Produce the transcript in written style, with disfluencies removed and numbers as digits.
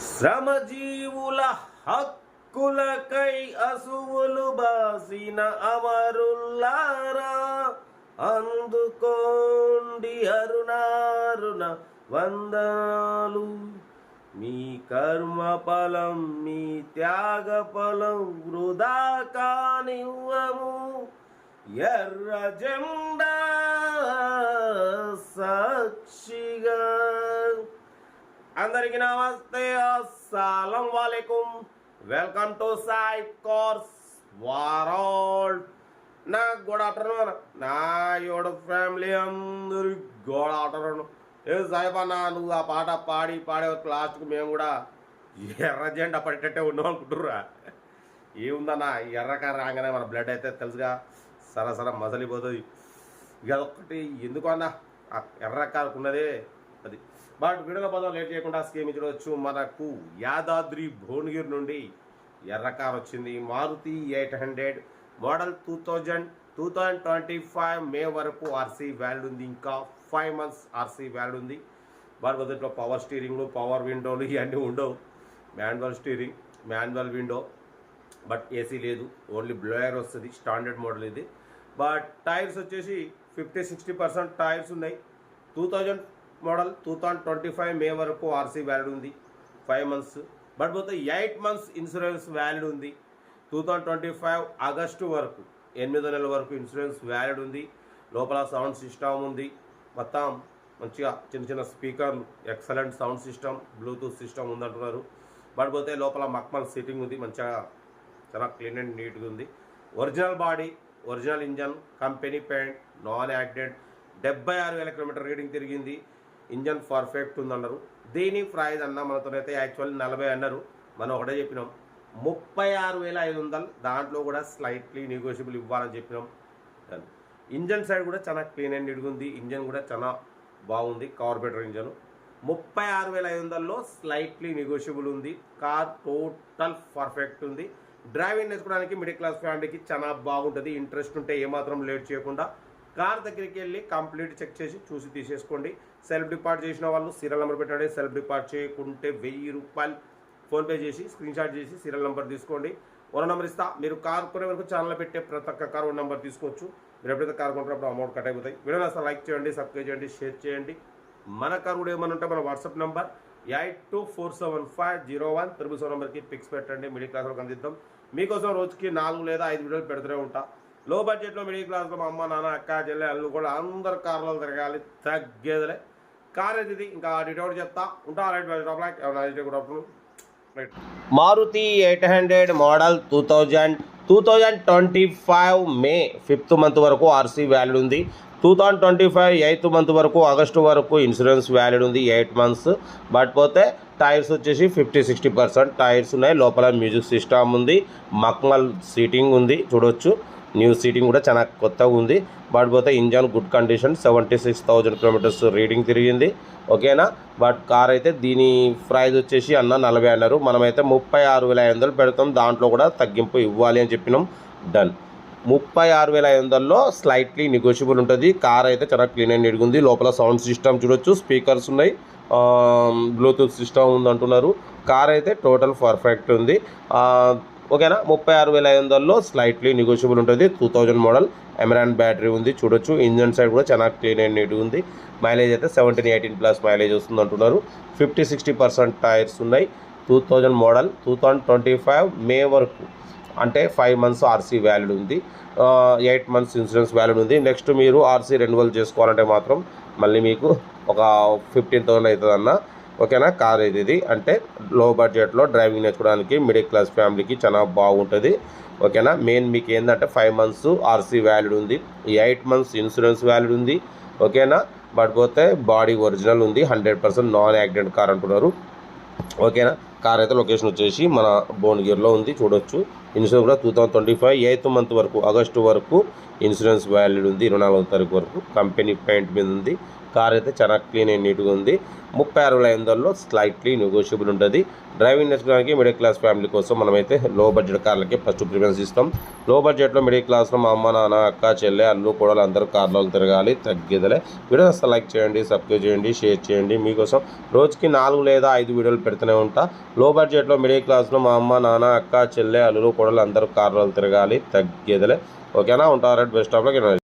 శ్రమజీవుల హక్కులకై అసువులు బాసిన అమరుల్లారా, అందుకోండి అరుణారుణ వందనాలు. మీ కర్మ ఫలం, మీ త్యాగ ఫలం వృధా కానివ్వము. ఎర్ర జెండా సాక్షిగా. అందరికి నమస్తే, అస్సలం వాలేకుం. Welcome to Sai course world. నాకు గుడ్ ఆఫ్టర్నూన్, నా యోడ ఫ్యామిలీ అందరికి గుడ్ ఆఫ్టర్నూన్. ఏ సాయిబన్న, నువ్వు ఆ పాట పాడి లాస్ట్కు మేము కూడా ఎర్ర జెండా పడేటట్టే ఉన్నాం అనుకుంటుర్రా. ఏముందన్నా, ఎర్రకార రాగానే మన బ్లడ్ అయితే తెలుసుగా సరసర మసలిపోతుంది. ఇక అదొక్కటి ఎందుకు అన్నా, ఎర్రకారుకున్నదే అది. బట్ వీడియోలో పదం లేట్ చేయకుండా స్కీమ్ చూడవచ్చు. మనకు యాదాద్రి భువనగిరి నుండి ఎర్రకార్ వచ్చింది. మారుతి 800 మోడల్ 2025 మే వరకు ఆర్సీ వ్యాలిడ్ ఉంది. ఇంకా 5 months ఆర్సీ వ్యాలిడ్ ఉంది. వారి మొదట్లో పవర్ స్టీరింగ్లు, పవర్ విండోలు ఇవన్నీ ఉండవు. Manual steering, manual window, but AC లేదు. ఓన్లీ బ్లోయర్ వస్తుంది. స్టాండర్డ్ మోడల్ ఇది. బట్ టైర్స్ వచ్చేసి 50-60% టైర్స్ ఉన్నాయి. 2000 మోడల్ 2025 మే వరకు ఆర్సీ వ్యాలిడ్ ఉంది. 5 months. బట్ పోతే 8 months ఇన్సూరెన్స్ వ్యాలిడ్ ఉంది. 2025 ఆగస్టు వరకు, 8వ నెల వరకు ఇన్సూరెన్స్ వ్యాలిడ్ ఉంది. లోపల సౌండ్ సిస్టమ్ ఉంది. మొత్తం మంచిగా చిన్న చిన్న స్పీకర్లు, excellent sound system, Bluetooth system ఉందంటున్నారు. బట్ పోతే లోపల మక్మల్ సీటింగ్ ఉంది. మంచిగా చాలా క్లీన్ అండ్ నీట్గా ఉంది. Original body, original engine, company paint, non accident. 76,000 kilometre reading తిరిగింది. ఇంజన్ పర్ఫెక్ట్ ఉందన్నారు. దీని ప్రైజ్ అన్న మనతోనైతే యాక్చువల్లీ 40 అన్నారు. మనం ఒకటే చెప్పినాం 36,500. దాంట్లో కూడా స్లైట్లీ నెగోషియబుల్ ఇవ్వాలని చెప్పినాం. ఇంజన్ సైడ్ కూడా చాలా క్లీన్ అండ్ నీట్గా ఉంది. ఇంజన్ కూడా చాలా బాగుంది. Carburettor engine. 36,500లో స్లైట్లీ నెగోషియబుల్ ఉంది. కార్ టోటల్ పర్ఫెక్ట్ ఉంది. డ్రైవింగ్ నేర్చుకోవడానికి మిడిల్ క్లాస్ ఫ్యామిలీకి చాలా బాగుంటుంది. ఇంట్రెస్ట్ ఉంటే ఏమాత్రం లేట్ చేయకుండా కార్ దగ్గరికి వెళ్ళి కంప్లీట్ చెక్ చేసి చూసి తీసేసుకోండి. సెల్ఫ్ డిపార్ట్ చేసిన వాళ్ళు సీరియల్ నెంబర్ పెట్టండి. సెల్ఫ్ డిపార్ట్ చేయకుంటే 1000 రూపాయలు ఫోన్పే చేసి స్క్రీన్ షాట్ చేసి సీరియల్ నెంబర్ తీసుకోండి. ఓనర్ నెంబర్ ఇస్తా. మీరు కార్ కొనే వరకు ఛానల్ పెట్టే ప్రతి ఒక్క కార్ ఓన్ నెంబర్ తీసుకోవచ్చు. మీరు ఎప్పుడైతే కార్ కొంటున్నప్పుడు అమౌంట్ కట్ అయిపోతాయి. వీడియో అసలు లైక్ చేయండి, సబ్స్క్రైబ్ చేయండి, షేర్ చేయండి. మన కార్ కూడా ఏమన్నా ఉంటే మన వాట్సాప్ నెంబర్ 8247501777 నెంబర్కి పిక్స్ పెట్టండి. మిడిల్ క్లాస్లో అందిద్దాం. మీకోసం రోజుకి 4 లేదా 5 వీడియోలు పెడుతూనే ఉంటా. లో బడ్జెట్లో మిడిల్ క్లాస్లో మా అమ్మ, నాన్న, అక్క, చెల్లె, అల్లు కూడా అందరు కార్లలో తిరగాలి, తగ్గేదిలే. కార్ అయితే ఇది. ఇంకా డీటెయిల్ చెప్తా ఉంటా. మారుతి 800 మోడల్ 2025 మే 5th మంత్ వరకు ఆర్సీ వ్యాలిడ్ ఉంది. 2025 8th మంత్ వరకు, ఆగస్టు వరకు ఇన్సూరెన్స్ వ్యాలిడ్ ఉంది. 8 months. బట్ పోతే టైర్స్ వచ్చేసి 50-60% టైర్స్ ఉన్నాయి. లోపల మ్యూజిక్ సిస్టమ్ ఉంది. మక్మల్ సీటింగ్ ఉంది, చూడొచ్చు. న్యూ సీటింగ్ కూడా చాలా కొత్తగా ఉంది. బట్ పోతే engine good condition. 76,000 kilometres reading తిరిగింది. ఓకేనా. బట్ కార్ అయితే దీని ప్రైజ్ వచ్చేసి అన్న 40 అన్నారు. మనమైతే 36,500 పెడతాం. దాంట్లో కూడా తగ్గింపు ఇవ్వాలి అని చెప్పినాం. డన్. 36,500లో స్లైట్లీ నెగోషియబుల్ ఉంటుంది. కార్ అయితే చాలా క్లీన్ అండ్ నీట్గా ఉంది. లోపల సౌండ్ సిస్టమ్ చూడొచ్చు, స్పీకర్స్ ఉన్నాయి, బ్లూటూత్ సిస్టమ్ ఉంది అంటున్నారు. కార్ అయితే టోటల్ పర్ఫెక్ట్ ఉంది. ఓకేనా. 36,500లో స్లైట్లీ నెగోషియబుల్ ఉంటుంది. 2000 మోడల్, ఎమరాన్ బ్యాటరీ ఉంది, చూడొచ్చు. ఇంజన్ సైడ్ కూడా చాలా క్లీన్ అండ్ నీట్గా ఉంది. మైలేజ్ అయితే 17-18+ మైలేజ్ వస్తుంది అంటున్నారు. 50-60% టైర్స్ ఉన్నాయి. 2000 మోడల్ 2025 మే వరకు, అంటే 5 months ఆర్సీ వ్యాలిడ్ ఉంది. 8 months ఇన్సూరెన్స్ వ్యాలిడ్ ఉంది. నెక్స్ట్ మీరు ఆర్సీ రెన్యువల్ చేసుకోవాలంటే మాత్రం మళ్ళీ మీకు ఒక 15,000 అవుతుంది అన్న. ఓకేనా. కార్ అయితే ఇది. అంటే లో బడ్జెట్లో డ్రైవింగ్ నేర్చుకోవడానికి మిడిల్ క్లాస్ ఫ్యామిలీకి చాలా బాగుంటుంది. ఓకేనా. మెయిన్ మీకు ఏంటంటే 5 months ఆర్సీ వ్యాలిడ్ ఉంది. 8 months ఇన్సూరెన్స్ వ్యాలిడ్ ఉంది. ఓకేనా. బట్ పోతే బాడీ ఒరిజినల్ ఉంది. 100% నాన్ యాక్సిడెంట్ కార్ అంటున్నారు. ఓకేనా. కార్ అయితే లొకేషన్ వచ్చేసి మన భువనగిరిలో ఉంది, చూడొచ్చు. ఇన్సూరెన్స్ కూడా 2025 8th మంత్ వరకు, ఆగస్టు వరకు ఇన్సూరెన్స్ వ్యాలిడ్ ఉంది. 24వ తారీఖు వరకు. కంపెనీ పెయింట్ మీద ఉంది. కార్ అయితే చాలా క్లీన్ అండ్ నీట్గా ఉంది. 36,500లో స్లైట్లీ నెగోషియబుల్ ఉంటుంది. డ్రైవింగ్ నేర్చుకోవడానికి మిడిల్ క్లాస్ ఫ్యామిలీ కోసం మనమైతే లో బడ్జెట్ కార్లకి ఫస్ట్ ప్రిఫరెన్స్ ఇస్తాం. లో బడ్జెట్లో మిడిల్ క్లాస్లో మా అమ్మ, నాన్న, అక్క, చెల్లె, అల్లు, కోడలు అందరూ కార్లో తిరగాలి, తగ్గేదలే. వీడియో అసలు లైక్ చేయండి, సబ్స్క్రైబ్ చేయండి, షేర్ చేయండి. మీకోసం రోజుకి 4 లేదా 5 వీడియోలు పెడుతూనే ఉంటా. లో బడ్జెట్లో మిడిల్ క్లాస్లో మా అమ్మ నాన్న అక్క చెల్లె అల్లులు కొడలు అందరూ కార్లు తిరగాలి తగ్గేదిలే. ఓకేనా, ఉంటారు బెస్ట్ ఆఫ్ లక్.